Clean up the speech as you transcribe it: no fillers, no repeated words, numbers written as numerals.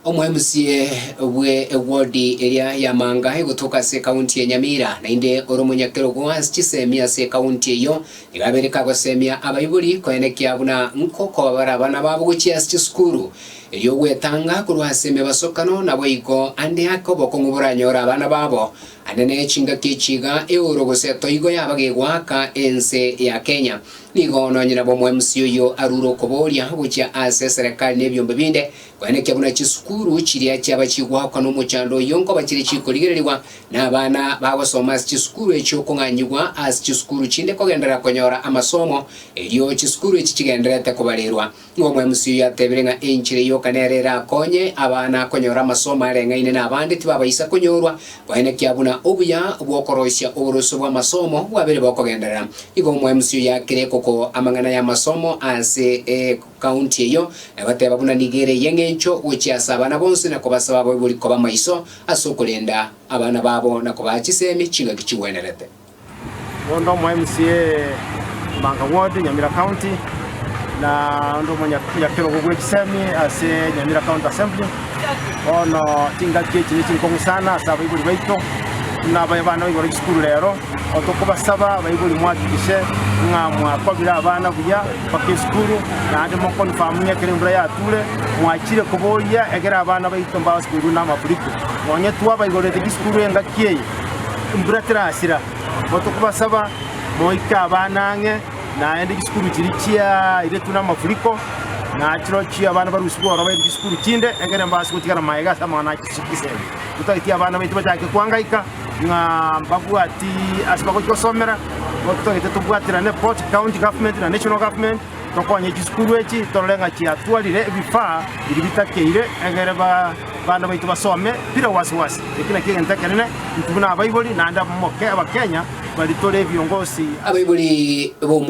omwemusie we wodi area ya Manga gutuka se county ya Nyamira na inde oromunyakero gwas chisemia se county iyo igabereka gosemia abayiburi kwenekia buna nkoko barabana babo guchia skuru iyo gwetanga kurwaseme basokano nabo iko ande akobo kongubura abana babo anene chinga kichiga euro goseto igo yabagegwaka ense ya Kenya nigono nyina bomwe msiyo aruro koboria guchia ase serikali nebyombe binde kwenekia buna chisukuru chiria cyabachigwa kwa no muchando yonko bakiri chikoligererwa n'abana babasoma chisukuru echo konganyigwa as chisukuru chinde kogendera konyora amasomo elio chisukuru echi kigenderete kubalerwa ngomwe msiyo yateberenga enchire yo kanerera konye abana konyora amasomo arenga ine n'abandi tibabayisa konyorwa kwenekia buna obuya bwokoroshya uburuso bwa masomo bwabere bokogendera igomwe msiyo yakire koko amangana ya masomo ase county yo bateba buna nigere yengencho uchiasa abana bonse na kubasaba bo buri koba maiso asokulenda abana babo na kubachisemi chinga kichiwenerete ondo MCA Manga Ward Nyamira County na ndo manya yakero gugwechisemi ase Nyamira County Assembly ono tinga kichi chinkongu sana saba ibuli baito na bayabana ibori school rero otokubasaba bayibuli mwakikishe ngamwa kwabira abana buya pake school na ande mo confirm nyekere mbura ya tule mwachire kuboya egera abana bayito mbawa school na mafuriko nonye tuwa bayigore de school enga kiye mbura trasira otokubasaba moika abana nge na ende school chirichia ile tuna mafuriko na chirochi abana barusubora bayito school tinde egera mbasi kutikana maiga sama na chisikise utaiti abana bayito bachake kuangaika nga mbabuati asibako kosomera otogete tubwatira ne port county government na national government tokonye chiskuru echi tolenga chi atwalire bifa ibitakeire egereba bana baitu basome pira wasiwasi ekina kigentekerene ntubuna abayiboli na anda moke abakenya balitore byongosi abayiboli bo